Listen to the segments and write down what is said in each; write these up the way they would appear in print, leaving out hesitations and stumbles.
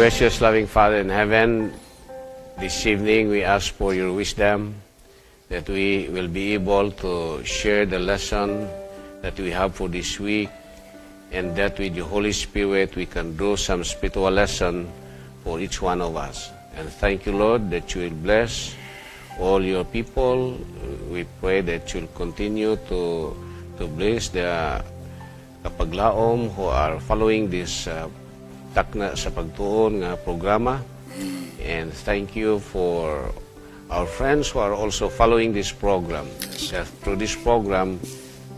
gracious, loving Father in heaven, this evening we ask for your wisdom that we will be able to share the lesson that we have for this week, and that with the Holy Spirit we can draw some spiritual lesson for each one of us. And thank you, Lord, that you will bless all your people. We pray that you'll continue to bless the kapaglaom who are following this Takna sa Pagtuon nga programa. And thank you for our friends who are also following this program. That through this program,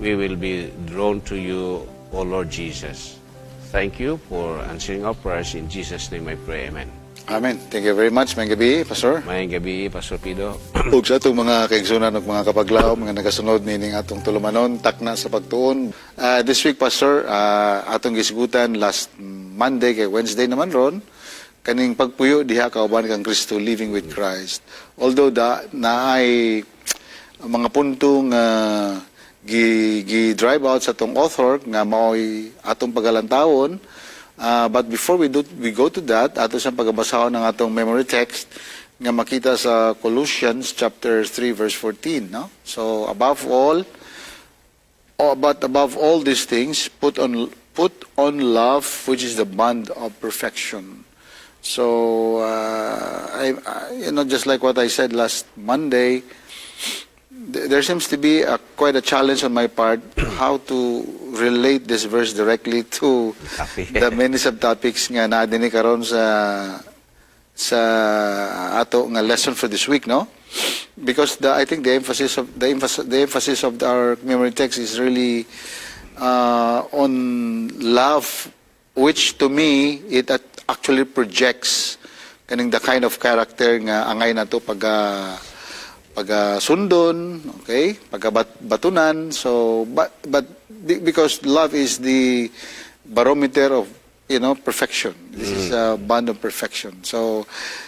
we will be drawn to you, O Lord Jesus. Thank you for answering our prayers. In Jesus' name I pray. Amen. Amen. Thank you very much. Mayang gabi, Pastor. Mayang gabi, Pastor Pido. Ug sa atong mga kaigsunan ug mga kapaglaw, mga nagasunod nining atong tulumanon, takna sa pagtuon. This week, Pastor, atong gisigutan last Monday kay Wednesday naman ron, kaning pagpuyo diha kauban kang Kristo, living with Christ. Although naay mga puntong gi-drive out sa atong author nga mao'y atong pagalantawon. But before we go to that, ato siyang pagbasahon ng atong memory text nga makita sa Colossians chapter 3 verse 14, no? So above all these things, put on love, which is the bond of perfection. So just like what I said last Monday, there seems to be quite a challenge on my part how to relate this verse directly to the many subtopics nga naadini karon sa ato nga lesson for this week, no? Because I think the emphasis of our memory text is really on love, which to me it actually projects kaning the kind of character nga angay nato sundon, okay, pagabatunan. So but because love is the barometer of perfection. This is a bond of perfection. So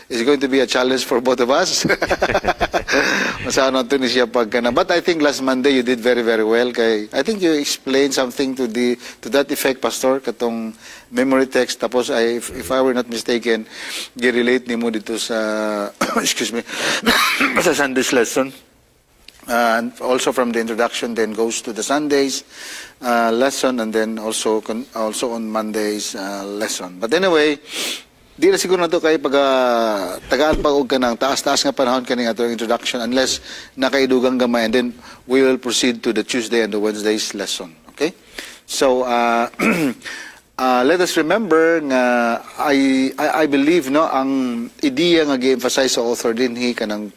it's going to be a challenge for both of us. Masahan nato ni siya pagkana. But I think last Monday you did very, very well. Kay I think you explained something to that effect, Pastor, katong memory text. Tapos if I were not mistaken, gi-relate nimo dito sa excuse me sa Sunday's lesson. And also from the introduction, then goes to the Sunday's lesson, and then also on Monday's lesson. But anyway, di na siguro na ito kay tagaan pa og kanang taas-taas nga panahon kaning ato introduction unless nakaidugang gamay, and then we will proceed to the Tuesday and the Wednesday's lesson. Okay? So let us remember nga I believe ang ideya nga gi-emphasize sa author dinhi kanang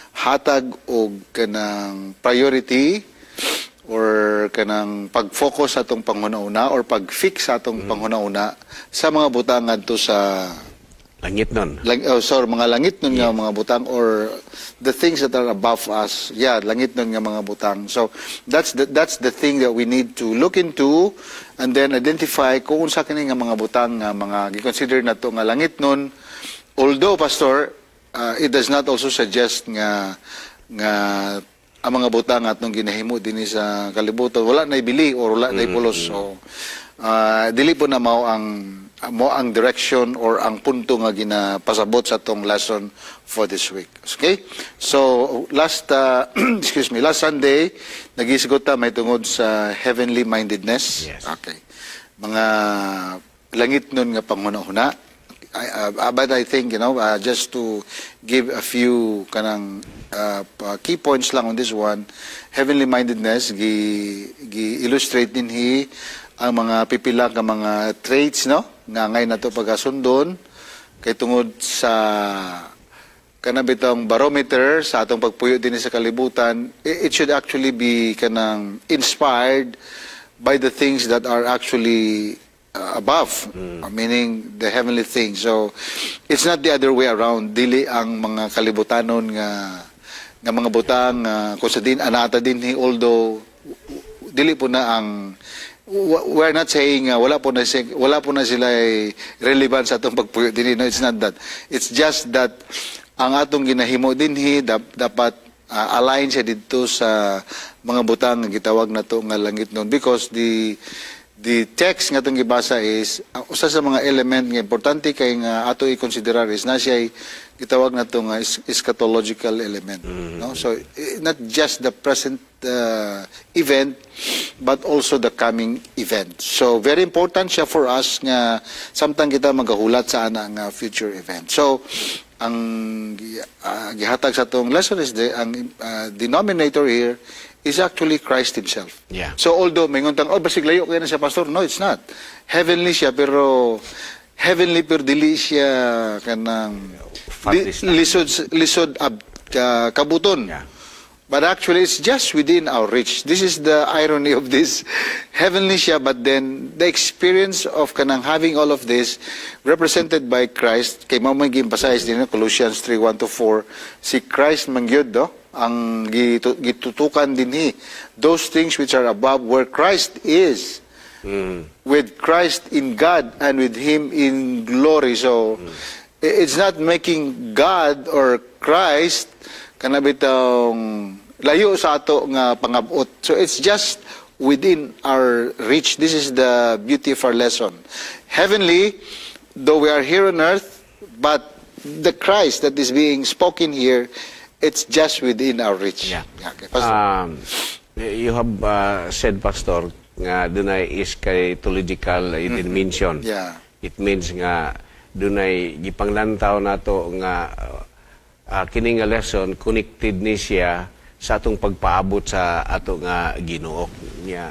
hatag o kanang priority or kanang pag-focus sa atong panghuna-una or pag-fix sa atong panghuna-una sa mga butang ngadto sa langit nun. Mga langit nun nga mga butang, or the things that are above us. Yeah, langit nun nga mga butang. So that's the thing that we need to look into and then identify kung unsa kini nga mga butang nga mga gi-consider nato nga langit nun. Although, Pastor, it does not also suggest nga ang mga butang atong ginahimo dinhi sa kalibutan wala na ibili or wala na ipulos. So dili po na mao ang direction or ang punto nga ginapasabot sa atong lesson for this week. Okay? So last Sunday nagisigot ta may tungod sa heavenly mindedness. Yes. Okay. Mga langit nun nga panghuna-huna. But I think, just to give a few kanang key points lang on this one, heavenly mindedness, gi-illustrate din ang mga pipila ka mga traits, no? Nga ngay na ito pagkasundon, kay tungod sa kanabitang barometer sa atong pagpuyo din sa kalibutan, it should actually be kanang inspired by the things that are actually above, meaning the heavenly things. So it's not the other way around. Dili ang mga kalibutanon nga mga butang kung sa din anata din although dili po na ang we're not saying wala po na sila relevant sa atong pagpuyo din. No, it's not that. It's just that ang atong ginahimo din dapat align siya dito sa mga butang nga gitawag nato nga langit nun, because the the text nga itong gibasa is, usa sa mga element nga importante kay nga ato i-considerar is na siya gitawag na itong eschatological element. No? So, not just the present event, but also the coming event. So, very important siya for us nga samtang kita magahulat sa ana nga future event. So, ang gihatag sa itong lesson is ang denominator here is actually Christ Himself. Yeah. So although may nguntang, oh, basig layo kaya na siya, Pastor. No, it's not. Heavenly siya, pero heavenly pero dili siya kanang lisod kabuton. Yeah. But actually, it's just within our reach. This is the irony of this. Heavenly siya, but then the experience of kanang having all of this represented by Christ, kay mo may gi-emphasize din, Colossians 3:1-4, si Christ mangyod, do? Ang gitutukan din those things which are above where Christ is, with Christ in God and with Him in glory. So, it's not making God or Christ kanabitang layo sa ato nga pangabot. So it's just within our reach. This is the beauty of our lesson. Heavenly, though we are here on earth, but the Christ that is being spoken here, it's just within our reach. Yeah. Okay, Pastor. You have said, Pastor, nga dunay eschatological dimension. Yeah. It means nga dunay gipanglantaw nato nga kini nga lesson connected ni siya sa atong pagpaabot sa ato nga Ginoo niya,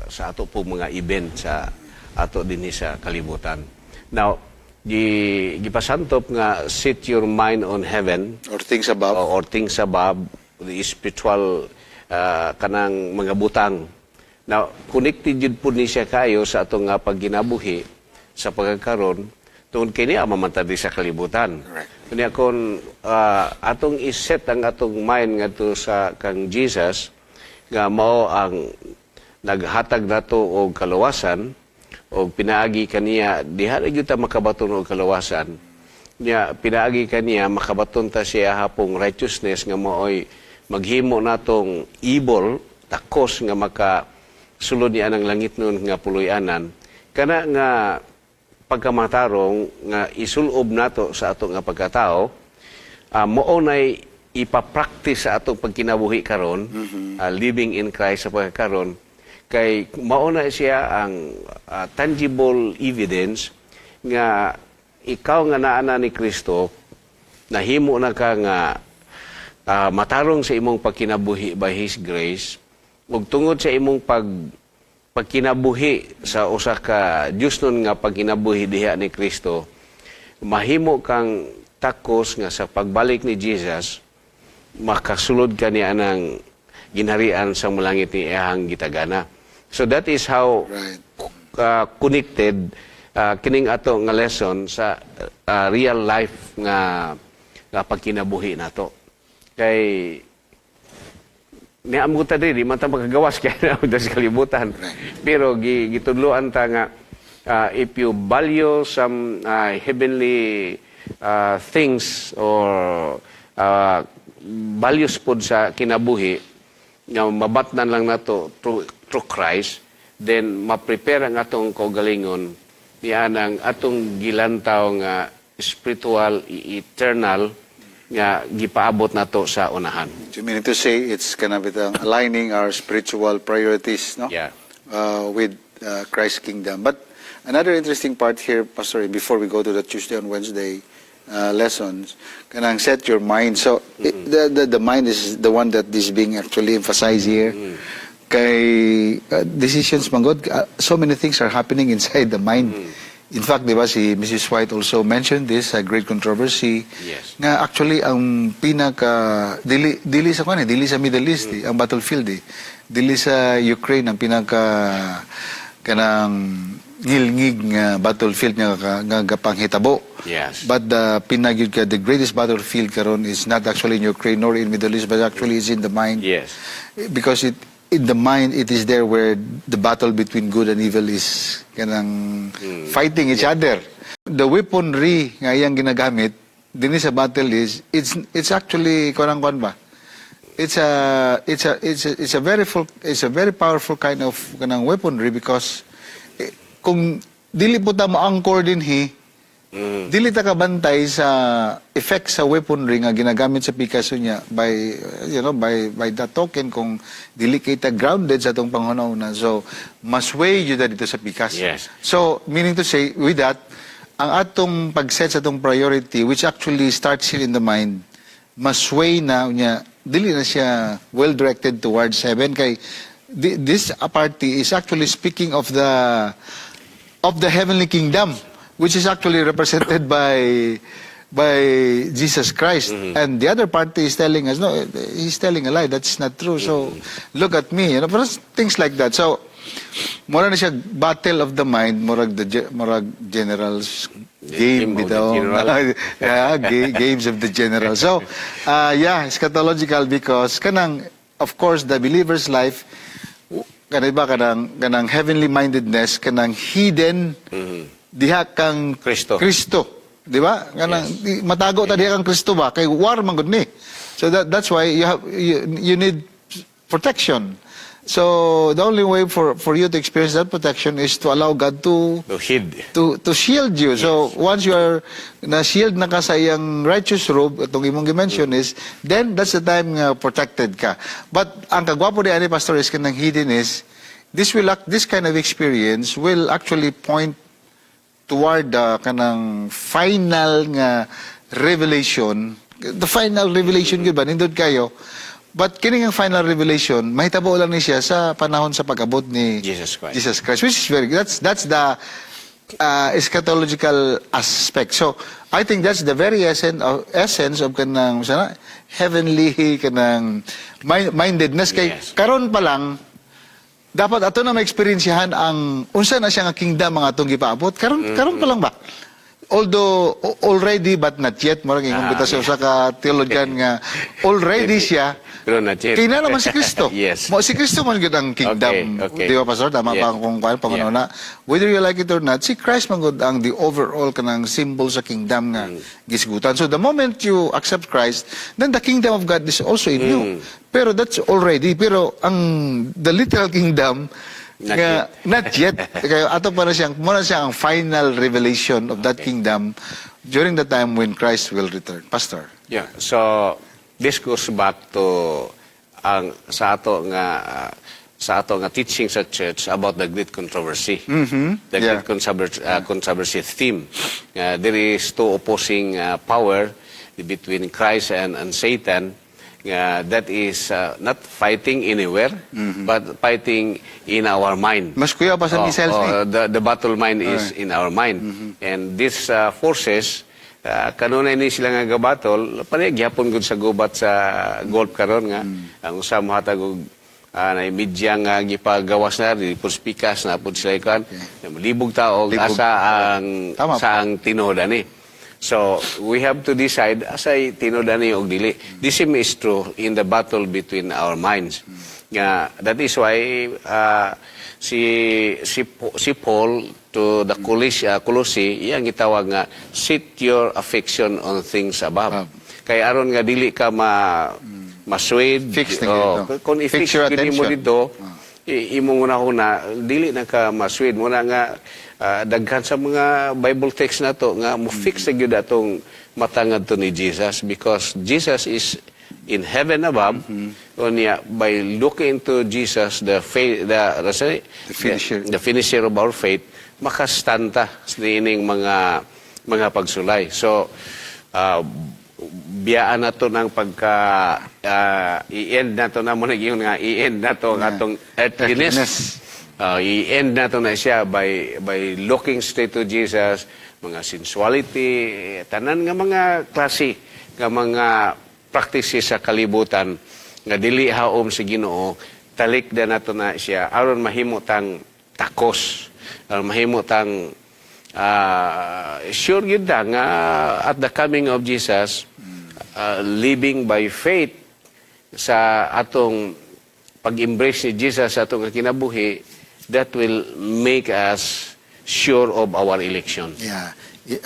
sa ato po mga event sa ato dinhi sa kalibutan. Now, gipasantop nga set your mind on heaven Or things above. or things above, the spiritual kanang mga butang. Now, connected yun po ni siya kayo sa atong nga pagginabuhi sa pagkakaroon tungod kini mamantadi sa kalibutan. Correct. Kanya kung atong iset ang atong mind ngadto sa kang Jesus nga mao ang naghatag nato og kaluwasan o pinaagi kaniya diha na gyud ta makabaton og kaluwasan niya, pinaagi kaniya makabaton ta siya hapong righteousness nga maoy maghimo natong evil takos nga makasulod niya ng langit nun nga puloy-anan kana nga pagkamatarong nga isulob nato sa ato nga pagkatao mao nay ipapractice sa atong pagkinabuhi karon living in Christ sa pagkakaron kay mao na siya ang tangible evidence nga ikaw nga naana ni Kristo nahimo na ka nga matarong sa imong pagkinabuhi by His grace ug tungod sa imong pagkinabuhi sa usa ka Dios nun nga pagkinabuhi diha ni Kristo mahimo kang takos nga sa pagbalik ni Jesus makasulod ka niya ng ginharian sa mulangit ni iyang gitagana. So that is how connected kining ato nga lesson sa real life nga pagkinabuhi nato. Kay niamgo ta diri man ta magagawas kay na sa kalibutan. Pero gitudloan ta nga if you value some heavenly things or values pod sa kinabuhi nga mabatnan lang nato through Christ, then ma-prepare ang atong kaugalingon niyan ang atong gilantaw nga spiritual eternal nga gipaabot nato sa unahan. You mean to say it's kind of aligning our spiritual priorities, no? Yeah. With Christ's kingdom. But another interesting part here, Pastor, before we go to the Tuesday and Wednesday lessons, kanang set your mind. So the mind is the one that is being actually emphasized here. Kay decisions, manggod, so many things are happening inside the mind. In fact, di ba, si Mrs. White also mentioned this, a great controversy, Yes. nga actually ang pinaka, dili sa Middle East, ang battlefield, dili sa Ukraine, ang pinaka, kanang ngilngig nga battlefield nga panghitabo. Yes. But the greatest battlefield karon is not actually in Ukraine nor in Middle East, but actually is in the mind. Yes. Because in the mind, it is there where the battle between good and evil is kanang fighting each other. The weaponry nga iyang ginagamit din sa battle is it's actually kanang ba? It's a very powerful kind of kanang weaponry because kung dili po ta mo-angkor din dili ta kabantay sa effect sa weaponry nga ginagamit sa Picasso niya by by that token kung dili kita grounded sa atong panghunahuna. So masway jud dito sa Picasso. Yes. So meaning to say with that ang atong pag-set sa atong priority which actually starts here in the mind masway na niya dili na siya well directed towards heaven kay this party is actually speaking of the heavenly kingdom, which is actually represented by Jesus Christ. And the other party is telling us, no, he's telling a lie. That's not true. So, look at me. Things like that. So, mura na siya battle of the mind, murag generals game of the bitaw. general. Yeah, games of the general. So, yeah, eschatological because of course, the believer's life, kanang heavenly mindedness, kanang hidden, diha kang Kristo. Di ba? Kanang matago ta diha kang Kristo ba? Kay war man gud ni. So that's why you need protection. So the only way for you to experience that protection is to allow God to shield you. So once you are na shield na ka sa iyang righteous robe, itong imong dimension is, then that's the time nga protected ka. But ang kagwapo di ani pastor is kanang hidden is this kind of experience will actually point toward the kanang final nga revelation. The final revelation gyud ba nindot kayo. But kining ang final revelation, mahitabo lang ni siya sa panahon sa pag-abot ni Jesus Christ, which is very that's the eschatological aspect. So I think that's the very essence of kanang heavenly kanang mindedness kay karon pa lang dapat ato na ma-experiensyahan ang unsa na siya nga kingdom mga atong gipaabot karon pa lang ba. Although already but not yet, marang ingon kita sa usa ka theologian nga already siya pero not yet. Kina naman si Kristo. Yes. Si Kristo man gud ang kingdom. Okay. Di ba pastor tama pa kung pangununa. Whether you like it or not, si Christ man gud ang the overall kanang symbol sa kingdom nga gisgutan. So the moment you accept Christ, then the kingdom of God is also in you. Pero that's already the literal kingdom not yet. Kaya ato para siyang ang final revelation of that kingdom during the time when Christ will return. Pastor. Yeah. So this goes back to sa ato nga teaching sa church about the great controversy. The great controversy theme. There is two opposing power between Christ and Satan. That is not fighting anywhere, but fighting in our mind. Mas kuya pa sa missiles ni. The battle mind is in our mind. And these forces, kanunay ni sila nga gabatol, gyapon gud sa gubat sa golf karon nga. Ang usa mo hatag na media nga gipagawas na di pikas na pud sila ikan. Libog tao asa ang tinuod ani. So, we have to decide, asay tinodani o dili. The same is true in the battle between our minds. That is why si Paul to the Colossi, iyang gitawag nga, set your affection on things above. Kaya aron nga dili ka maswade. Kung i-fix mo dito, imong una dili na ka maswade. Muna nga, daghan sa mga Bible text na to nga mo fix sa gyud atong matangad to ni Jesus because Jesus is in heaven above. Unya by looking to Jesus the finisher of our faith makastanta sa ining mga pagsulay. So biyaan nato ng pagka i-end nato na mo naging nga i-end nato ang atong earthliness. I-end nato na siya by looking straight to Jesus, mga sensuality, tanan nga mga klase, nga mga practices sa kalibutan, nga dili haom sa Ginoo, talik na nato na siya, aron mahimutang takos, aron mahimutang sure yun da, nga at the coming of Jesus, living by faith sa atong pag-embrace ni Jesus sa atong kinabuhi, that will make us sure of our election. Yeah.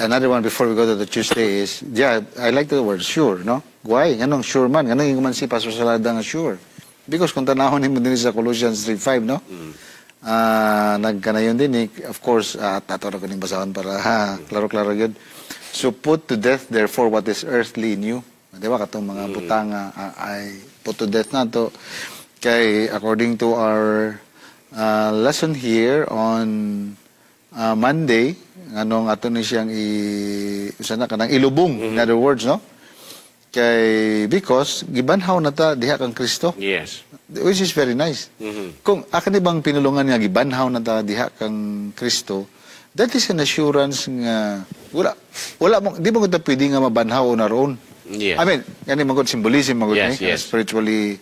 Another one before we go to the Tuesday is, I like the word sure, no? Why? Anong sure man? Anong yung man si Pastor Salada nga sure? Because kung tanahon mo din sa Colossians 3:5, no? nagkanayon din of course, ato na ko ning basahan para klaro-klaro yun. So put to death therefore what is earthly in you. Di ba katong mga butang ay put to death na to. Kay according to our lesson here on Monday, anong ato ni siyang kanang ilubong, in other words, no? Kay because gibanhaw na ta diha kang Kristo. Yes. Which is very nice. Kung akin bang pinulungan nga gibanhaw na ta diha kang Kristo, that is an assurance nga wala mo di mo kita pwede nga mabanhaw o naroon. Yes. I mean, yan yung magod symbolism magod Yes, ni yes. spiritually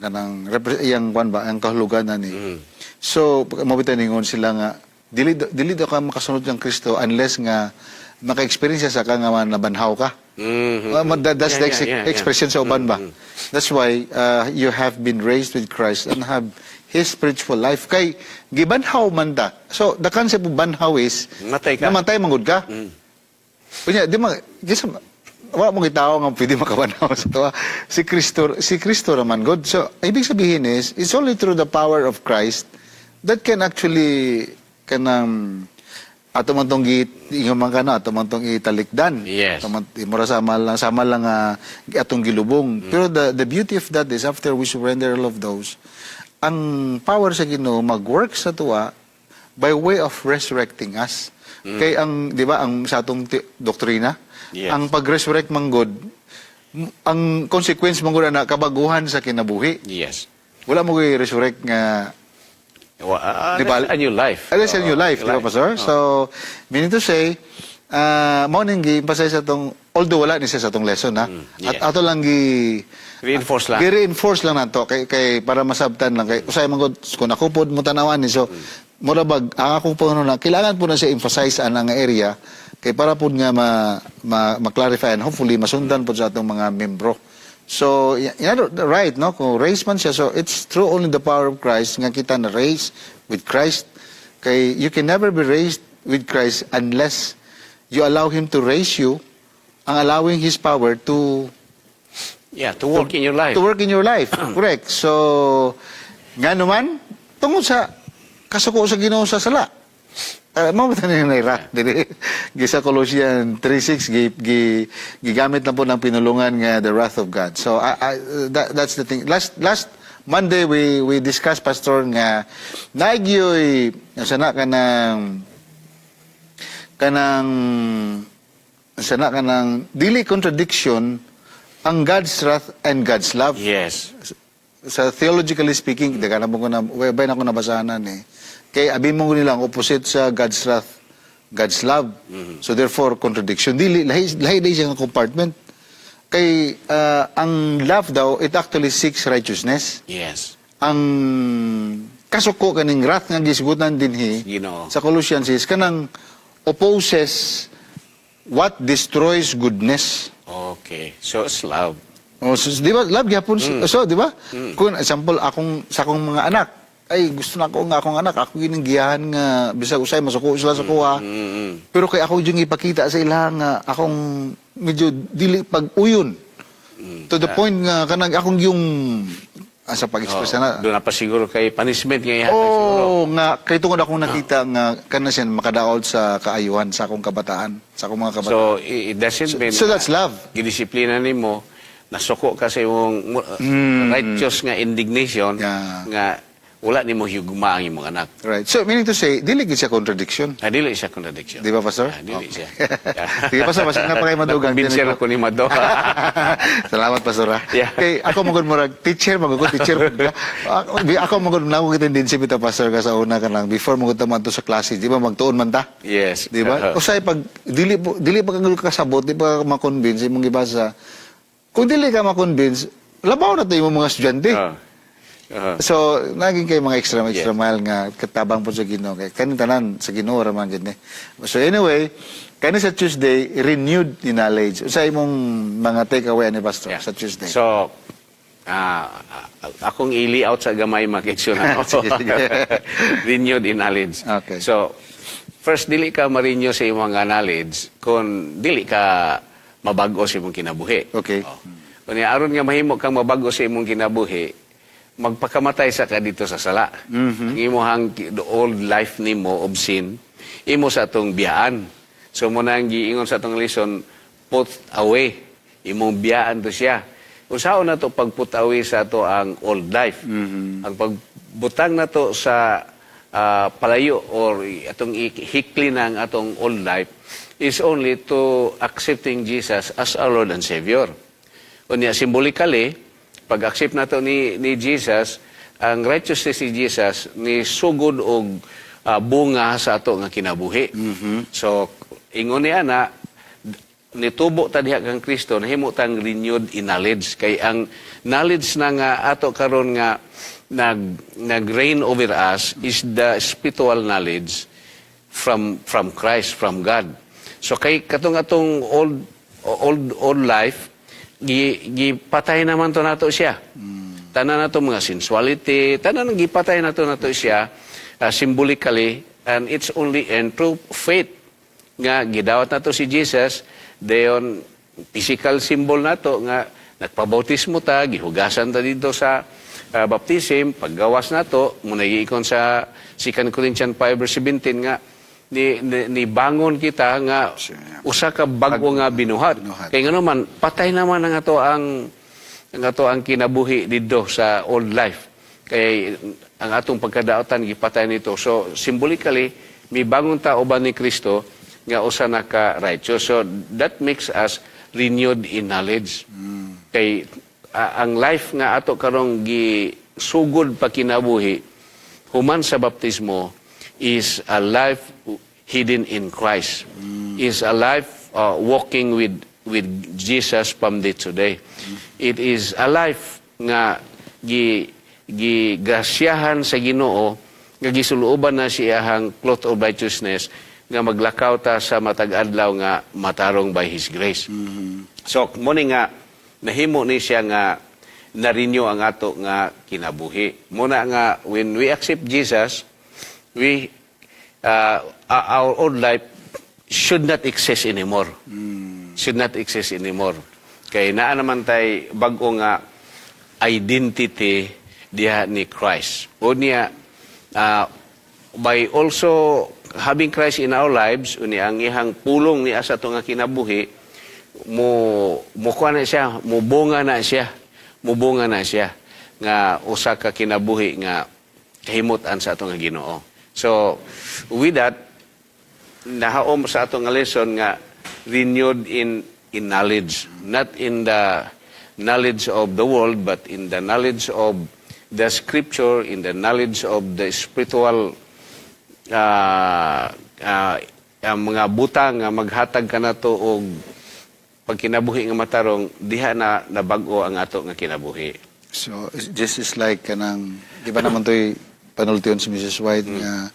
kanang yang kwan ba ang kahulugan na ni. So mabitan ningon sila nga dili daw ka makasunod ng Kristo unless nga maka-experience sa ka nga nabanhaw ka. That's the expression sa uban ba. That's why you have been raised with Christ and have His spiritual life. Kay gibanhaw man ta. So the concept of banhaw is Matay ka. namatay mangod ka. Kunya di man wala mong itao nga pwede makabanhaw sa tuwa. Si Kristo naman God. So ibig sabihin is it's only through the power of Christ that can actually kanang ato man tong ingon kana ato man tong italikdan. Yes. Mura sama lang atong gilubong. Pero the beauty of that is after we surrender all of those, ang power sa Ginoo mag-work sa tuwa by way of resurrecting us. Kay ang di ba ang sa atong doktrina, Yes. ang pag-resurrect manggod, ang consequence manggod na kabaguhan sa kinabuhi. Yes. Wala mo resurrect nga That's a new life. That's a new life, di ba, Pastor? So, meaning to say, morning gi-emphasize atong, although wala ni siya sa atong lesson, ha? yes. At ato lang Reinforce lang. Gi-reinforce lang nato kay para masabtan lang kay usay man gud kung nakupod mo tanawan ni so mura bag ang akong puno na kailangan po na siya emphasize ang area kay para po nga ma-clarify and hopefully masundan po sa atong mga membro. So, right, no? Kung raise man siya, so it's through only the power of Christ nga kita na raise with Christ. Kay you can never be raised with Christ unless you allow Him to raise you, ang allowing His power to work in your life. To work in your life, correct. So, nga naman, tungod sa kasuko sa Ginoo sa sala. Mamatan na ira. Sa Colossians 3:6 gigamit na po ng pinulungan nga the wrath of God. So that's the thing. Last Monday we discussed, Pastor, nga nagyoy sana kanang dili contradiction ang God's wrath and God's love. Yes. Sa theologically speaking, daga na mo ko na webay na ko nabasahanan kay abi mo nila ang opposite sa God's wrath, God's love. So therefore contradiction dili lahi siya nga compartment. Kay ang love daw it actually seeks righteousness. Yes. Ang kasuko kaning wrath nga gisgutan dinhi sa Colossians is kanang opposes what destroys goodness. Okay. So it's love. Oh, so, di ba? Love gyapon. So, di ba? Kung example sa akong mga anak, ay gusto na ako nga akong anak, ako giningiyahan nga bisag usay masuko sila sa kuha. Pero kay ako yung ipakita sa ila nga akong medyo dili pag-uyon. To the point nga kanang akong yung sa pag-express na. Doon na pa siguro kay punishment nga ihatag siguro. Nga kay tungod akong nakita nga kana siya makadaot sa kaayuhan sa akong kabataan, sa akong mga kabataan. So it doesn't mean So that's love. Gidisiplina nimo nasuko ka sa imong righteous nga indignation nga wala nimo higugma ang imong anak. Right. So meaning to say, dili gid siya contradiction. Dili siya contradiction. Di ba, Pastor? Dili siya. Sige, Pastor, masig na pa kayo madugang. Nakumbinser ako ni Mado. Salamat, Pastor. Yeah. Kay ako magud murag teacher teacher. Ako magud na ko din si bita Pastor ka sa una ka lang before magud ta man to sa klase, di ba magtuon man ta? Yes. Di ba? Usay pag dili pa kang kasabot, di pa ma-convince imong gibasa. Kung dili ka ma-convince, labaw na tayo mga estudyante. So, naging kayo mga extra mile nga katabang po sa Ginoo. Kanin tanan sa Ginoo raman gid ni. So anyway, kani sa Tuesday renewed in knowledge. Sa imong mga takeaway ni Pastor sa Tuesday. So, akong ili-out sa gamay makitsyon ako. Renewed in knowledge. Okay. So, first, dili ka ma-renew sa imong knowledge kung dili ka mabago sa imong kinabuhi. Okay. Kung aron nga mahimo kang mabago sa imong kinabuhi, magpakamatay sa ka dito sa sala. Ang imuhang the old life nimo of sin, imo sa atong biyaan. So mo nang giingon sa atong lesson, put away. Imong biyaan to siya. Usaon na to pag-put away sa to ang old life. Ang pagbutang na to sa palayo or atong hikli ng atong old life is only to accepting Jesus as our Lord and Savior. Unya, symbolically, pag-accept na to ni Jesus, ang righteousness ni Jesus ni sugod og bunga sa ato nga kinabuhi. So, ingon niya na, nitubo ta diha kang Kristo, nahimo tang renewed in knowledge. Kay ang knowledge na nga ato karon nga nag-reign over us is the spiritual knowledge from Christ, from God. So kay katong old life, gipatay naman to nato siya. Tanan nato mga sensuality, tanan gipatay nato siya symbolically, and it's only and through faith nga gidawat nato si Jesus, dayon physical symbol nato nga nagpabautismo ta, gihugasan ta dito sa baptism, paggawas nato, muna giikon sa 2 Corinthians 5:17 nga ni bangon kita nga usa ka bag-o nga binuhat. Kay nga naman patay naman ang ato ang kinabuhi didto sa old life. Kay ang atong pagkadaotan gipatay nito. So symbolically mi bangon ta uban ni Kristo nga usa na ka righteous. So that makes us renewed in knowledge. Kay ang life nga ato karong gisugod pa kinabuhi human sa baptismo is a life hidden in Christ. Is a life walking with Jesus from day to day. It is a life nga gigrasyahan sa Ginoo, nga gisuluoban na siyahang cloth of righteousness, nga maglakaw ta sa matag adlaw nga matarong by His grace. So, muni nga, nahimo ni siya nga na-renew ang ato nga kinabuhi. Muna nga, when we accept Jesus, our old life should not exist anymore. Should not exist anymore. Kaya naa naman tay bag-o nga identity diha ni Christ. O niya, by also having Christ in our lives, unya ang ihang pulong ni asa to nga kinabuhi, mukha na siya, mubunga na siya nga usa ka kinabuhi nga kahimutan sa ato nga Ginoo. So with that, nahaom sa ato nga lesson nga renewed in knowledge, not in the knowledge of the world, but in the knowledge of the Scripture, in the knowledge of the spiritual mga butang nga maghatag ka na to og pagkinabuhi nga matarong, diha na nabag-o ang ato nga kinabuhi. So, this is like kanang, di ba naman to'y panultiyon si Mrs. White nga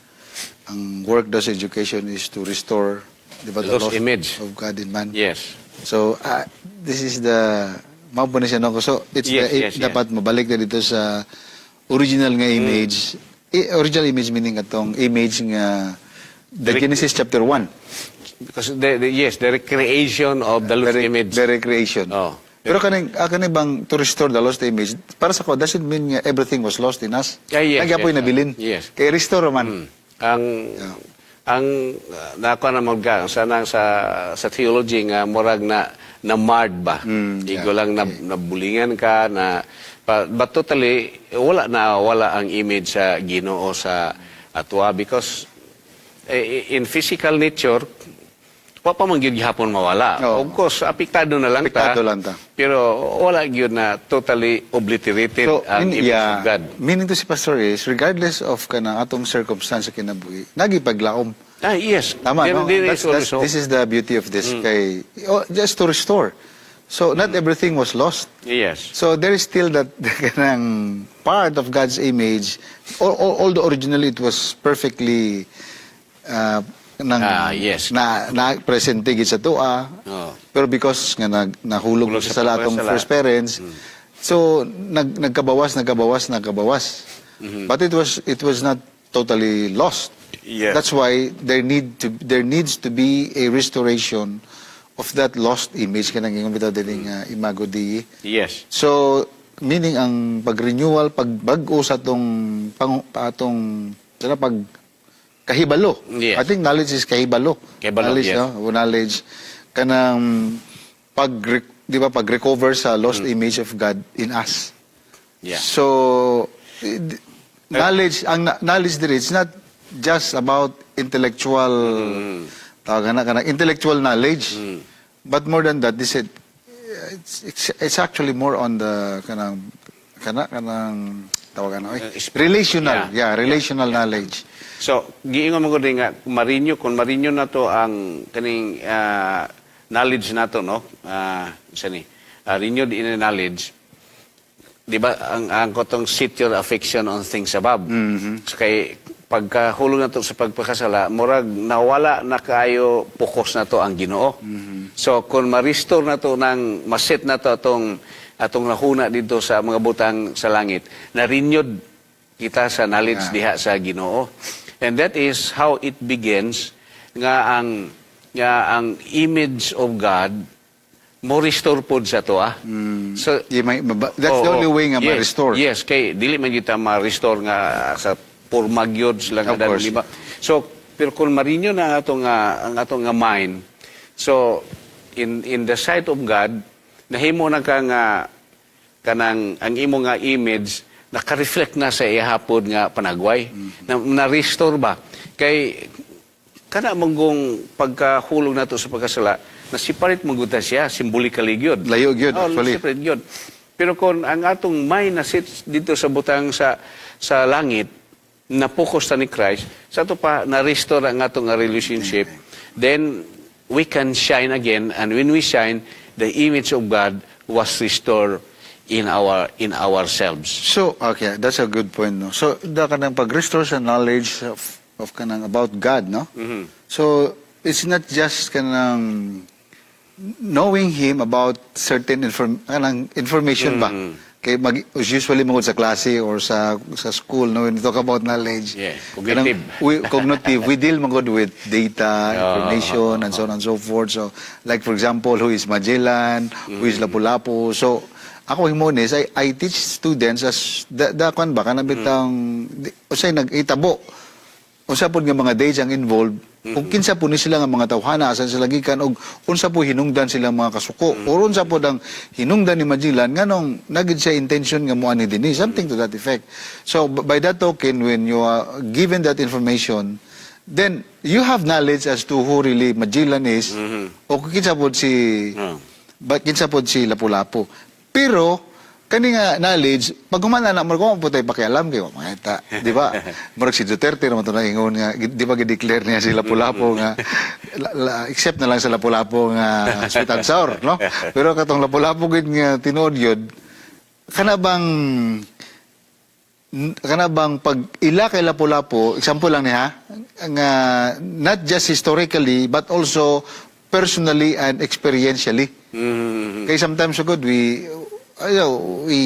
ang work does education is to restore, di ba, the lost image of God in man. Yes. So, this is the, maupo na siya, no? So, it's dapat mabalik na dito sa original nga image. Original image meaning atong image nga the Genesis chapter 1. Because the recreation of the lost image. The recreation. Oh. Pero kaning bang to restore the lost image, para sa ko, doesn't mean nga everything was lost in us. Yes, Nagyapoy nabilin. Yes. Kaya restore man. Ang nakuha na magka, sana sa theology nga, morag na marred ba? Igo lang nabulingan ka, but totally, wala ang image sa Ginoo sa atwa because in physical nature, wa pa man gyud gihapon mawala. Of course, apektado na lang ta. Pero wala gyud na totally obliterated ang image of God. Meaning to si Pastor is, regardless of kanang atong circumstance sa kinabuhi, nagipaglaom. Yes. Tama, no? This is the beauty of this. Kay, just to restore. So, not everything was lost. Yes. So, there is still that kanang part of God's image, although originally it was perfectly yes. na presente gid sa tua. Pero because nga nahulog sa latong first parents, so nagkabawas. But it was not totally lost. Yes. That's why there needs to be a restoration of that lost image kanang ingon bitaw dining imago Dei. Yes. So meaning ang pag-renewal, pagbag-o sa atong kahibalo. Yes. I think knowledge is kahibalo. Kahibalo, knowledge, yes. no? Knowledge. Kanang di ba, pag-recover sa lost image of God in us. Yeah. So, knowledge there, it's not just about intellectual, intellectual knowledge, but more than that, they said, it's actually more on the relational, relational knowledge. So, giingon mo ko din nga, kung marinyo na to ang kaning knowledge na to, no? Renewed in knowledge, di ba, ang kotong set your affection on things above. So, kay pagkahulog na to sa pagpakasala, murag nawala na kayo focus na to ang Ginoo. So, kung ma-restore na to, maset na to atong nahuna dito sa mga butang sa langit, na-renewed kita sa knowledge diha sa Ginoo. And that is how it begins nga ang image of God mo restore pod sa to So that's the only way nga ma-restore. Yes, kay dili man kita ma-restore nga sa purmagyod lang Of course. di ba? So pero kung marinyo na ang atong mind, so in the sight of God, nahimo na ka nga kanang ang imo nga image naka-reflect na sa ihapon nga panagway. Na-restore ba? Kay kana monggong pagkahulog nato sa pagkasala, na separate maguta siya, symbolically gyud. Layo gyud, actually. Separate gyud. Pero kung ang atong mind na sit dito sa butang sa langit, na focus ta ni Christ, sa to pa na-restore ang atong relationship, then we can shine again, and when we shine, the image of God was restored in ourselves. So, okay, that's a good point, no? So, the kanang pag-restore sa knowledge of kanang about God, no? So, it's not just kanang knowing Him about certain information ba? Kay usually mangod sa klase or sa school, no, when we talk about knowledge. Yeah, cognitive. Cognitive. We deal mangod with data, information, and so on and so forth. So, like for example, who is Magellan, who is Lapu-Lapu. So, ako himones, I teach students as kwan ba kana bitang usay nag-itabo. Unsa pod nga mga days ang involved, kung kinsa po ni sila nga mga tawhana asan sila gikan og unsa po hinungdan sila mga kasuko or unsa po ang hinungdan ni Magellan nganong nagid siya intention nga moani dinhi, something to that effect. So by that token, when you are given that information, then you have knowledge as to who really Magellan is o kinsa po si kinsa po si Lapu-Lapu. Pero kani nga knowledge, pag humana na, marunong po tayo pakialam kayo, makita, di ba? Marag si Duterte naman ito na ingon nga, di ba i-declare niya si Lapu-Lapu nga, except na lang sa Lapu-Lapu nga sweet and sour, no? Pero katong Lapu-Lapu gid nga tinuod yun, kana bang pag ila kay Lapu-Lapu, example lang niya, nga not just historically, but also personally and experientially. Kaya sometimes so good, we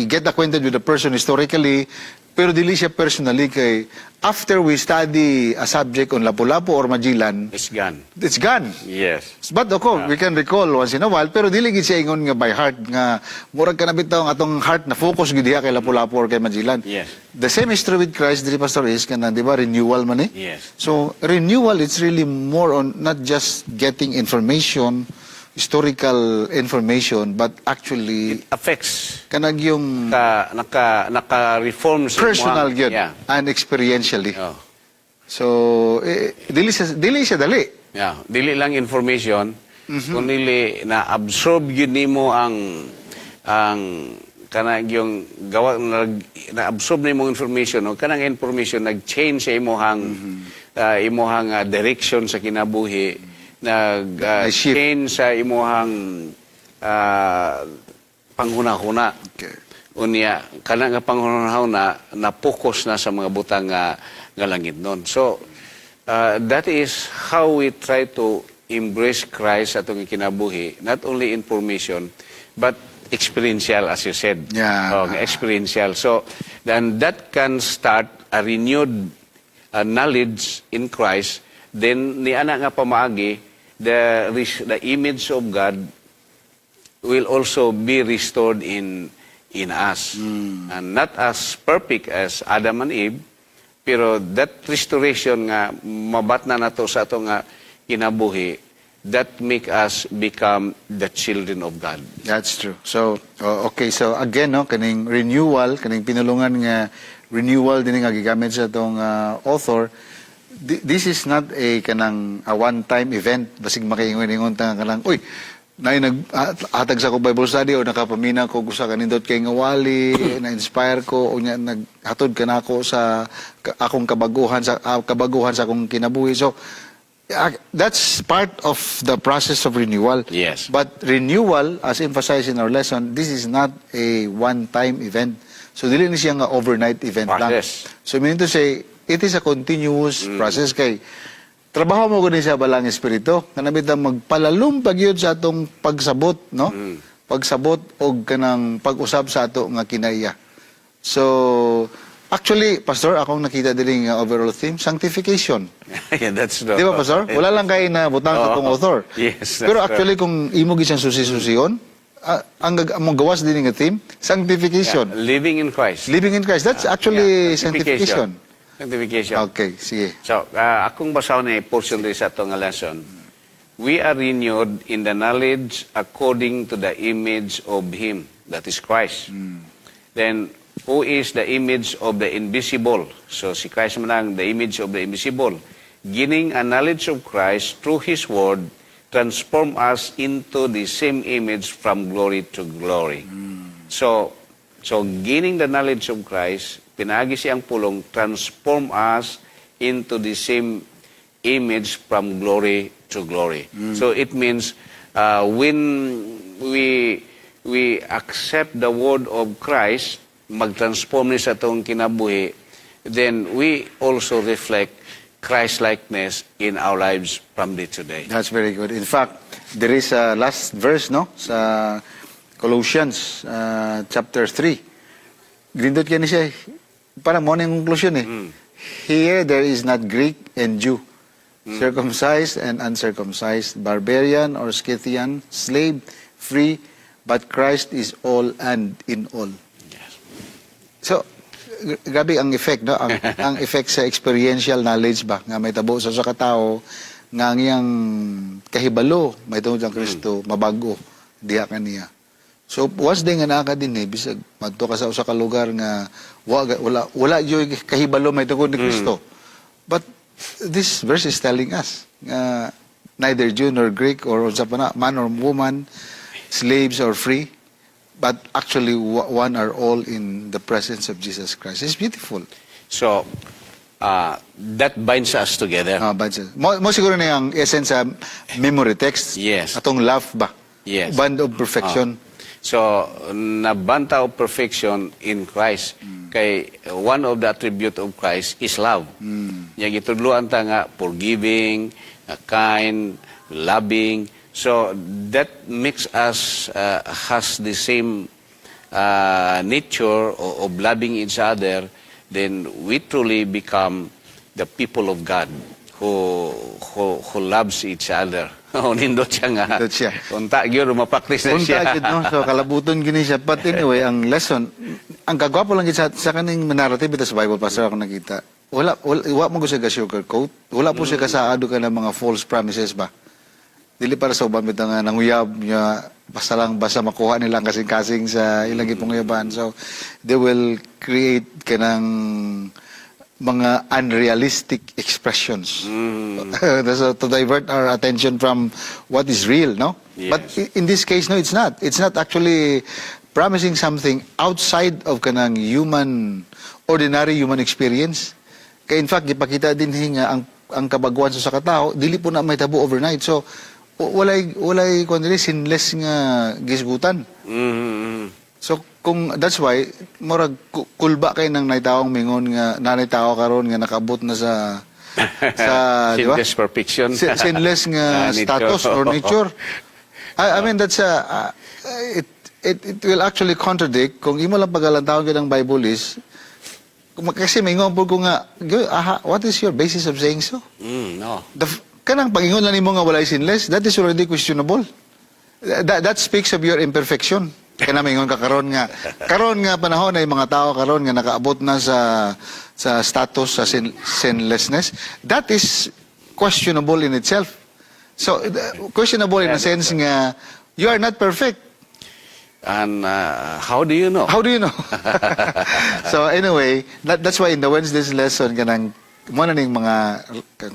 get acquainted with the person historically, pero dili siya personally kay after we study a subject on Lapu-Lapu or Magellan, It's gone. it's gone. Yes. But ako, we can recall once in a while, pero dili gid siya ingon nga by heart nga murag ka na bitaw ang atong heart na focus gid diha kay Lapu-Lapu or kay Magellan. Yes. The same is true with Christ, dili Pastor is kana di ba renewal man eh? Yes. So renewal, it's really more on not just getting information, historical information, but actually Affects kanag yung naka-reform sa personal mga- yun Yeah. and experientially. Oh. So dili siya dali. Yeah, dili lang information, kundi na-absorb yun nimo ang kanang yung gawa na-absorb nimo information, o kanang information nag-change sa imuhang direction sa kinabuhi, Nag-shift. change sa imuhang panghuna-huna. Okay. Unya kanang nga panghuna-huna na focus na sa mga butang nga langit noon. So that is how we try to embrace Christ atong kinabuhi, not only information but experiential, as you said. Yeah. Experiential. So then that can start a renewed knowledge in Christ. Then ni ana nga pamaagi, the image of God will also be restored in in us. And not as perfect as Adam and Eve, pero that restoration nga mabat na nato sa ato nga kinabuhi, that make us become the children of God. That's true. So, okay. So, again, no, kaning renewal, kaning pinulungan nga renewal din nga gigamit sa itong author, this is not a kanang a one-time event. Basig makaingon-ingon ta kanang, uy, nag-atag sa ko Bible study o nakapamina ko sa kanindot kay ngawali, na-inspire ko o naghatod ka na ako sa akong kabaguhan sa akong kinabuhi. So, that's part of the process of renewal. Yes. But renewal, as emphasized in our lesson, this is not a one-time event. So, dili ni siya nga overnight event Process. lang. So, meaning to say, it is a continuous process kay trabaho mo gani sa balang espiritu. Kanabit na magpalalum pagyud sa atong pagsabot, no? Pagsabot og kanang pag-usab sa ato nga kinaiya. So, actually, Pastor, akong nakita diri nga overall theme, sanctification. Yeah, that's true. Di ba, Pastor? Wala lang kay na butang sa atong author. Yes, that's Pero true. actually, kung imo gisang susi-susion, ang gawas din nga theme, sanctification. Living in Christ. Living in Christ. That's actually sanctification. Sanctification. Okay, sige. So, akong basaw na portion rin sa itong lesson. We are renewed in the knowledge according to the image of Him, that is Christ. Then, who is the image of the invisible? So, si Christ manang the image of the invisible. Gaining a knowledge of Christ through His Word, transform us into the same image from glory to glory. So gaining the knowledge of Christ, pinagi siyang pulong, transform us into the same image from glory to glory. So it means when we accept the word of Christ, mag-transform ni sa itong kinabuhi, then we also reflect Christ-likeness in our lives from day to day. That's very good. In fact, there is a last verse, no? Sa Colossians chapter 3. Grindot yan siya. Parang mo na yung conclusion eh. Here there is not Greek and Jew, circumcised and uncircumcised, barbarian or Scythian, slave, free, but Christ is all and in all. Yes. So, grabe ang effect, no? Ang effect sa experiential knowledge ba nga may tabo sa katao nga ang iyang kahibalo may tungod ang Kristo mabago diha kaniya. So once day nga naa ka din bisag madto ka sa usa ka lugar nga wala yoy kahibalo may tungod ni Kristo. But this verse is telling us neither Jew nor Greek or unsa pa na, man or woman, slaves or free, but actually one are all in the presence of Jesus Christ. It's beautiful. So, that binds us together. Mo siguro na yung essence sa memory text. Yes. Atong love ba? Yes. Band of perfection. So, nabanta of perfection in Christ. Kay one of the attribute of Christ is love. Yang itudluan ta nga forgiving, kind, loving. So that makes us has the same nature of loving each other. Then we truly become the people of God who loves each other. Nindot siya nga. Nindot siya. Unta gyud mapaktis na siya. Unta gyud, no? So kalabuton gini siya. But anyway, ang lesson, ang kagwapo lang sa kaning narrative ito sa Bible, Pastor, ako nakita. Wala mo ko siya ka sugarcoat. Wala po siya kasaado ka ng mga false promises ba? Dili para sa uban bitaw nga nanguyab niya basta lang basta makuha nila ang kasing-kasing sa ilang ipangyaban. So they will create kanang mga unrealistic expressions. So to divert our attention from what is real, no? Yes. But in this case, no, it's not. It's not actually promising something outside of kanang ordinary human experience. Kaya in fact, ipakita din nga ang kabaguan sa katao, dili po na may tabo overnight. So walay kundi sinless nga gisgutan. So kung that's why murag kulba kay nang naitawong mingon nga nanaytawo karon nga nakabot na sa di ba? Sinless perfection. Sinless nga status or nature. I mean that's it will actually contradict kung imo lang pagalantaon gyud ang Bible is kasi mingon po ko nga what is your basis of saying so? No. Kanang pangingon lang nimo nga walay sinless, that is already questionable. That speaks of your imperfection. Kaya namin ingon karon nga panahon ay mga tao karon nga nakaabot na sa status sa sinlessness. That is questionable in itself. So questionable in a sense nga you are not perfect. And how do you know? How do you know? So anyway, that's why in the Wednesday's lesson kanang mo na ning mga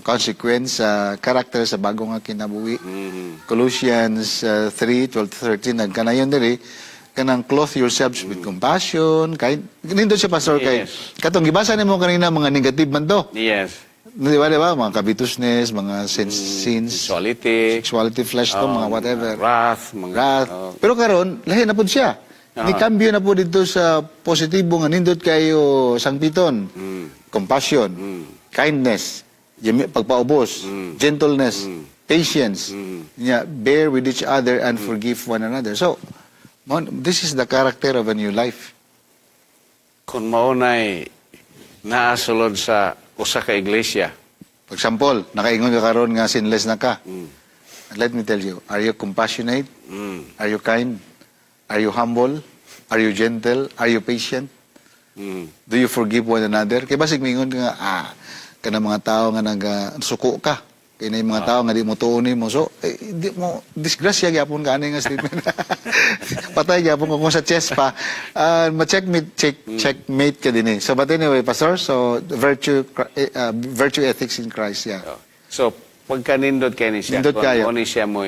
consequence sa character sa bagong nga kinabuhi. Colossians 3:12-13 nagkanayon diri kanang clothe yourselves with compassion, nindot siya pastor kay Yes. katong gibasa nimo kanina mga negative man to. Yes. Di ba mga covetous,ness, mga sins, sexuality, flesh to, mga whatever. Wrath. Wrath. Pero karon lahi na pud siya. Ni cambio na po dito sa positibo nga nindot kayo sangpiton. Compassion, kindness, pagpaubos, gentleness, patience. Bear with each other and forgive one another. So, this is the character of a new life. Kung maunay naasulod sa usa ka iglesia. For example, nakaingon ka karon nga sinless na ka. Let me tell you, are you compassionate? Are you kind? Are you humble? Are you gentle? Are you patient? Do you forgive one another? Kaya basig mingon ka nga, kana mga tao nga nagsuko ka. Kaya na yung mga tao nga di mo tuunin mo. So, di mo, disgrasya gyapon ka nga statement. Patay gyapon ko kung sa chess pa. Checkmate ka din eh. So, but anyway, Pastor, so virtue ethics in Christ, yeah. So, pagka nindot kayo ni siya, Nindot kayo. kung ano siya mo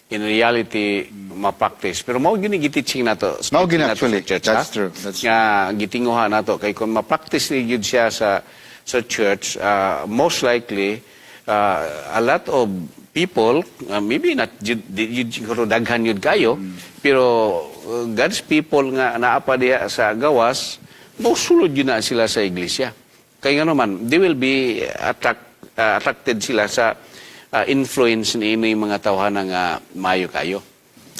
in reality ma-practice. Pero mao gyud ni giteaching nato. Mao gyud nato actually. sa church, That's ha? true. That's Nga gitinguhan nato kay kung ma-practice ni gyud siya sa church, most likely a lot of people, maybe not siguro daghan yun kayo, pero God's people nga naapa diya sa gawas, mausulod yun na sila sa iglesia. Kaya nga naman, they will be attracted sila sa influence ni mga tawhan nga mayo kayo.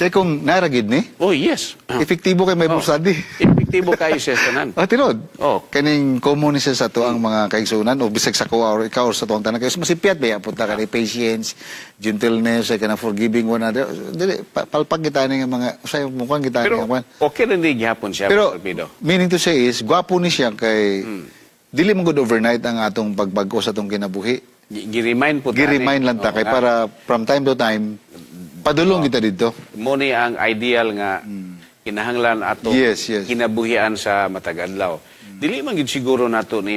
kaya kung naragid ni, Oh, yes. efektibo kay may study. Epektibo kayo siya tanan. Tinod. Oh. Kaning common ni siya sa to ang mga kaigsunan o bisag sa kuha or ikaw or sa tuwang tanan kayo. Masipiyat ba punta ka patience, gentleness, ay kanang forgiving one another. Dili, palpag kita nga mga, usay mukhang kita Pero nga. okay rin din gihapon siya, Pero, Pastor Pido. meaning to say is, gwapo ni siya kay, dili man good overnight ang atong pagbago sa atong kinabuhi. Gi-remind po Gi-remind lang ta kay para from time to time, padulong kita dito. mo ni ang ideal nga kinahanglan ato Yes, yes. kinabuhian sa matag adlaw. Dili man gyud siguro nato ni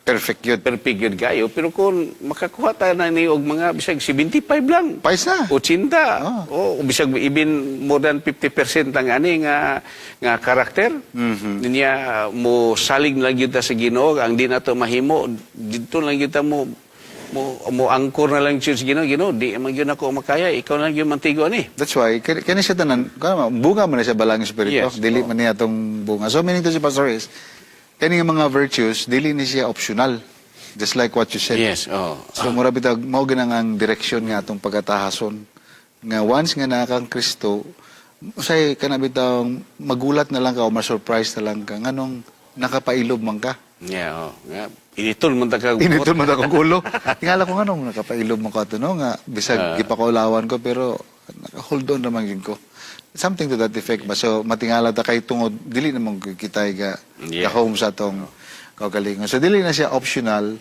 Perfect yun. perfect gyud kayo, pero kung makakuha ta na ni og mga bisag 75 lang. Pais na. 80. O bisag even more than 50% ang ani nga karakter. Niya mo salig lang gyud ta sa Ginoo, ang di nato mahimo didto lang gyud ta mo angkor na lang sa Ginoo, di man gyud ako makaya, ikaw lang gyud mantigo ani. That's why, kani siya tanan, bunga man na siya balang espiritu, Yes, dili man niya itong bunga. So, meaning to si Pastor is, kani nga mga virtues, dili ni siya optional. Just like what you said. Yes, oh. So, mura bitag, mao ginang ang direksyon nga atong pagkatahason. Nga once nga nakang Kristo, usay ka na bitaw, magulat na lang ka o ma-surprise na lang ka, nganong nakapailob man ka. Yeah, oh. Initol mo ta kag Initol mo na akong ulo. Tingala ko nga nung nakapailob mo ka ito, no? Nga, bisag gipakaulawan ko, pero naka-hold on naman yun ko. Something to that effect ba? So, matingala ta kay tungod, dili naman kita home sa atong kaugalingon. So, dili na siya optional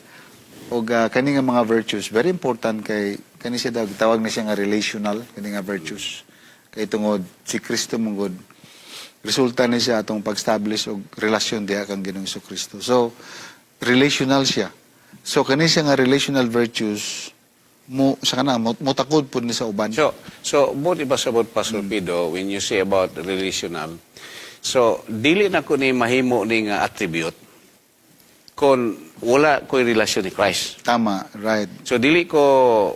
o kani nga mga virtues. Very important kay, kani siya tawag na siya nga relational, kani nga virtues. Kay tungod, si Kristo mong resulta ni siya atong pag-establish og relasyon diha kang Ginoong Kristo. So, relational siya. So, kani siya nga relational virtues, mo takod po ni sa uban. So both iba sa both Pastor Pido, when you say about relational, so dili na ko ni mahimo ni nga attribute kung wala ko'y relasyon ni Christ. Tama, right. So dili ko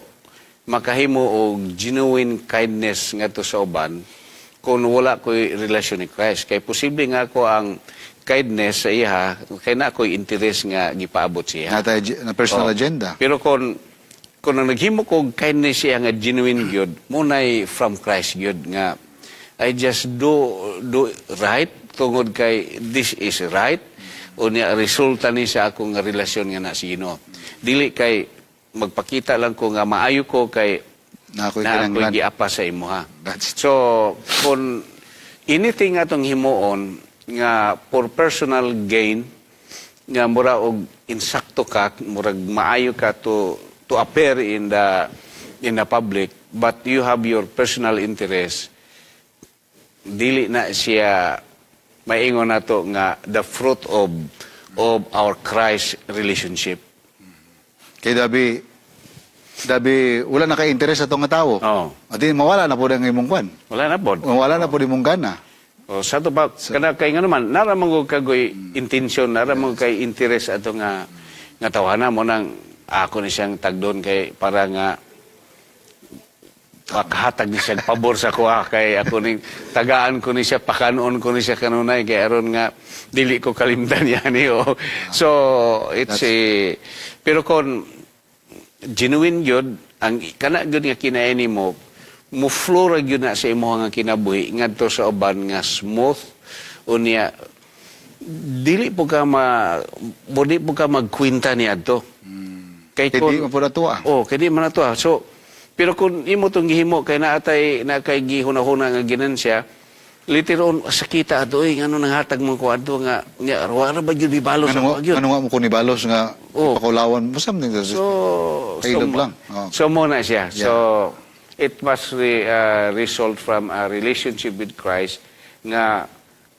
makahimo og genuine kindness ngadto sa uban kung wala ko'y relasyon ni Christ. Kay posible nga ko ang kindness sa iya, kay na ko'y interest nga gipaabot siya. Na personal agenda. Pero kung ang naghimo ko kindness siya nga genuine gyud, munay from Christ gyud nga I just do right tungod kay this is right o niya resulta ni sa akong relasyon nga na si Ginoo. Dili kay magpakita lang ko nga maayo ko kay Na ako'y na ako'y kinahanglan. giapa sa imo ha. That's So kung anything atong himuon nga for personal gain nga mura og insakto ka, murag maayo ka to appear in the public, but you have your personal interest, dili na siya maingon nato nga the fruit of our Christ relationship. Kay Dabi, wala na ka-interest sa itong tao. Oo. Ati, mawala na po ang imong kwan. Wala na pod. Mawala na po imong gana. O sa to ba kana kay nga naman naramang ko kagoy intention, naramang kay interest ato nga tawanan mo nang ako ni siyang tagdon kay para nga makahatag ni siya pabor sa kuha kay ako ning tagaan ko ni siya, pakanon ko ni siya kanunay kay aron nga dili ko kalimtan yan o. So it's pero kon genuine gyud ang kana gyud nga kinaini mo flora gyud na sa imo nga kinabuhi ngadto sa uban nga smooth unya dili po ka magkwinta ni adto. Kay Kaya di mo po na tuwa. Oh, kay di man na tuwa. So pero kung imo tong gihimo kay na kay gihuna-huna nga ginansya, later on sakita ato ngano nang hatag mo ko adto nga wala ba gyud ibalos Ano ako gyud. nga mo ko ni balos nga Oh. pakulawan mo something. Kailog lang. Oh. So mo na siya. Yeah. So it must result from a relationship with Christ nga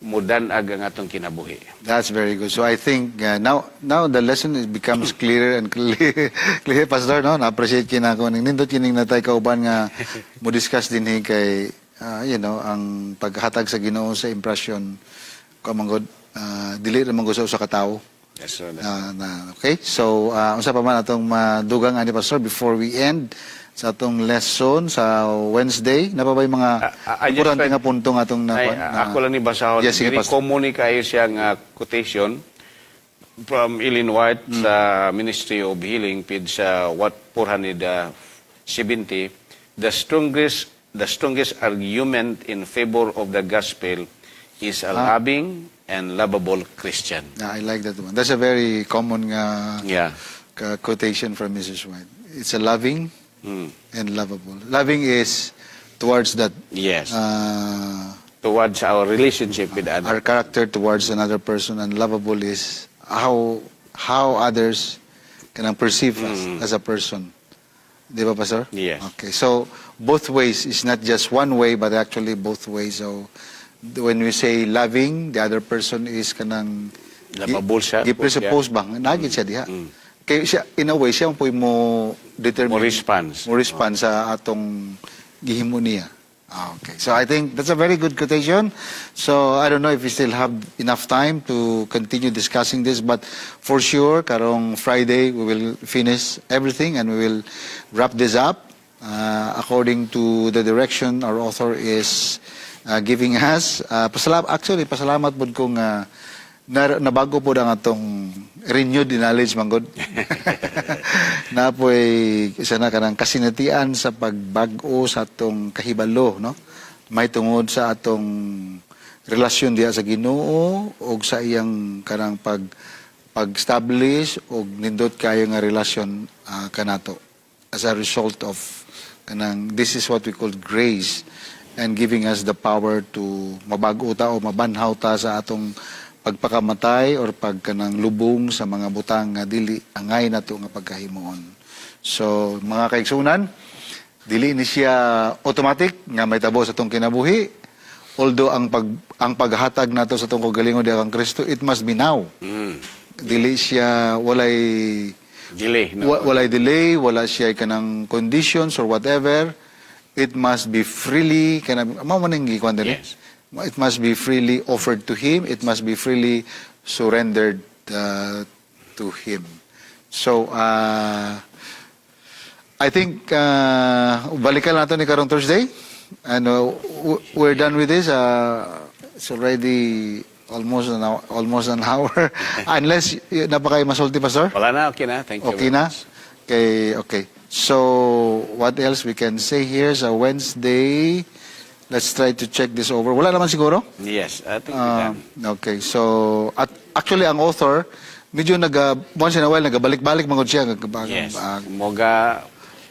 mudanag ang atong kinabuhi. That's very good. So I think now the lesson becomes clearer and clear, Pastor, no? Na-appreciate kina ko nindot kining natay kauban nga mo discuss din kay ang paghatag sa Ginoo sa impression ko manggod dili ra man sa katao. Yes, sir. Okay? So unsa pa man atong madugang ani Pastor before we end sa atong lesson sa Wednesday, napabay mga importante nga punto nga atong ako lang ni basahon. Yes, sige, Very Pastor. common kayo siyang quotation from Ellen White sa Ministry of Healing, page 470. The strongest argument in favor of the gospel is a loving and lovable Christian. I like that one. That's a very common Yeah. quotation from Mrs. White. It's a loving Mm. and lovable. Loving is towards that Yes. towards Towards our relationship with others. our character towards another person, and lovable is how others can perceive us as a person. Di ba, Pastor? Yes. Okay. So both ways is not just one way, but actually both ways. So when we say loving, the other person is kanang Lovable siya. i-presuppose bang nagit siya diha. Kaya siya, in a way, siya po mo determine. Mo Mo sa atong gihimo niya. Okay. So I think that's a very good quotation. So I don't know if we still have enough time to continue discussing this, but for sure, karong Friday, we will finish everything and we will wrap this up according to the direction our author is giving us. Pasalamat po kung nabago po ang atong renewed knowledge manggod. Na po'y isa na kanang kasinatian sa pagbago sa atong kahibalo, no? May tungod sa atong relasyon diha sa Ginoo o sa iyang kanang pag-establish o nindot kayo nga relasyon kanato as a result of kanang this is what we call grace and giving us the power to mabago ta o mabanhaw ta sa atong pagpakamatay or pagkanang lubong sa mga butang nga dili angay nato nga pagkahimuon. So mga kaigsunan, dili ni siya automatic nga may tabo sa atong kinabuhi. Although ang paghatag nato sa atong kagalingon diha kang Kristo, it must be now. Dili siya walay Delay. No? walay delay, wala siya kanang conditions or whatever. It must be freely kanang mao man ang gikuan diri. Yes. It must be freely offered to Him. It must be freely surrendered to Him. So, I think, balikan natin ni karong Thursday. And we're done with this. It's already almost an hour. Unless, napakay masulti, Pastor? Wala na, okay na. Thank you. Okay very na? much. Okay. So, what else we can say here sa Wednesday? Let's try to check this over. Wala naman siguro? Yes, I think we can. Okay, so actually ang author medyo once in a while nagabalik-balik mangod siya Yes. Moga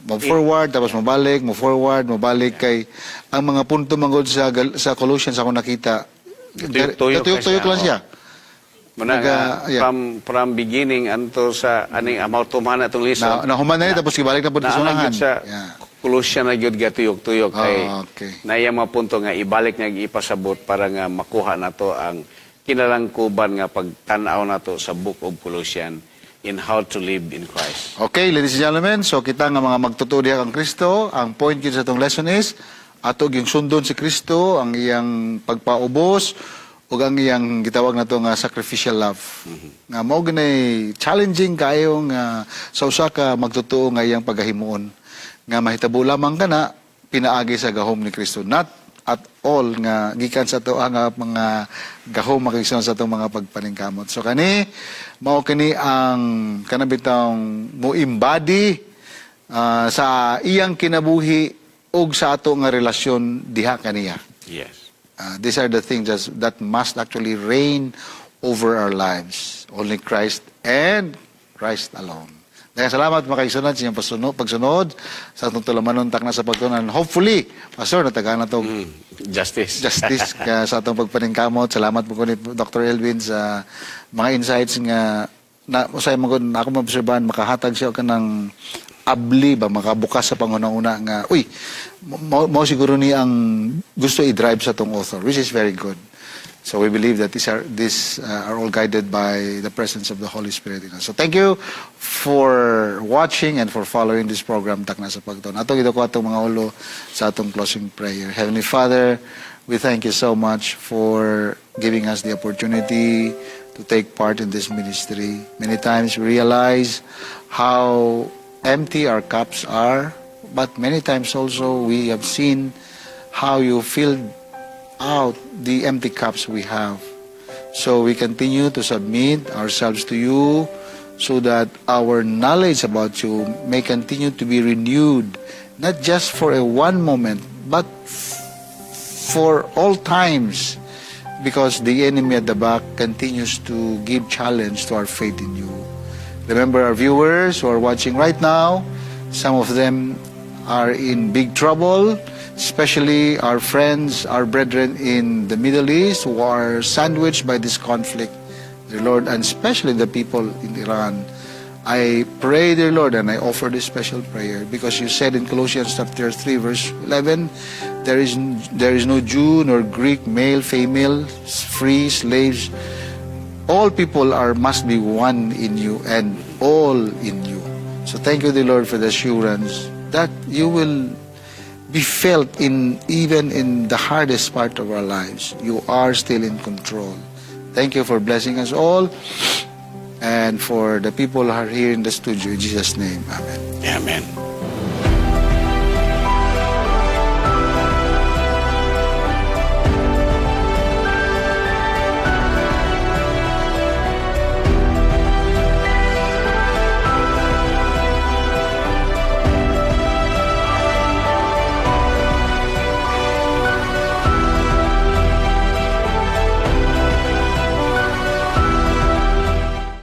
Move-forward, tapos mabalik, move-forward, mabalik. Kay, ang mga punto manggod sa Colossians ako nakita, Tuyok-tuyok lang siya. Muna nga, yeah. from beginning anto sa aning amaw tuman atong lesson. Nahuman na tapos ibalik na po sa unahan. Sa Yeah. Colossian na gyud gatuyok-tuyok kay Okay. naya mga punto nga ibalik nga ipasabot para nga makuha nato ang kinalangkuban nga pagtan-aw nato sa Book of Colossians in how to live in Christ. Okay, ladies and gentlemen, so kita nga mga magtutuo diha kang Kristo, ang point yun sa itong lesson is, ato yung sundon si Kristo, ang iyang pagpaubos, o ang iyang gitawag na to nga sacrificial love. Nga mao ganay challenging kayo nga sa usa ka magtutuo nga iyang pagahimuon. Nga mahitabo lamang kana pinaagi sa gahom ni Kristo. Not at all nga gikan sa to ang mga gahom makigsun sa itong mga pagpaningkamot. So kani mao kini ang kanabitang mo embody sa iyang kinabuhi ug sa ato nga relasyon diha kaniya. Yes. These are the things that must actually reign over our lives. Only Christ and Christ alone. Kaya salamat mga kaisunod sa inyong pagsunod sa itong tulamanon takna sa pagtunan. Hopefully, Pastor, natagaan na itong Justice. sa itong pagpaningkamot. Salamat po ko ni Dr. Elvin sa mga insights nga usay mo ako maobserbahan, makahatag siya ka ng abli ba, makabukas sa pangunang-una nga, mo siguro ni ang gusto i-drive sa itong author, which is very good. So we believe that these are all guided by the presence of the Holy Spirit in us. So thank you for watching and for following this program, Takna sa Pagtuon. Atong ito ko atong mga ulo sa atong closing prayer. Heavenly Father, we thank you so much for giving us the opportunity to take part in this ministry. Many times we realize how empty our cups are, but many times also we have seen how you filled out the empty cups we have. So we continue to submit ourselves to you so that our knowledge about you may continue to be renewed, not just for a one moment, but for all times, because the enemy at the back continues to give challenge to our faith in you. Remember our viewers who are watching right now, some of them are in big trouble, especially our friends, our brethren in the Middle East who are sandwiched by this conflict, dear Lord, and especially the people in Iran. I pray, dear Lord, and I offer this special prayer because you said in Colossians chapter 3, verse 11, there is no Jew nor Greek, male, female, free, slaves. All people must be one in you and all in you. So thank you, dear Lord, for the assurance that you will be felt even in the hardest part of our lives. You are still in control. Thank you for blessing us all and for the people who are here in the studio. In Jesus' name, amen. Amen.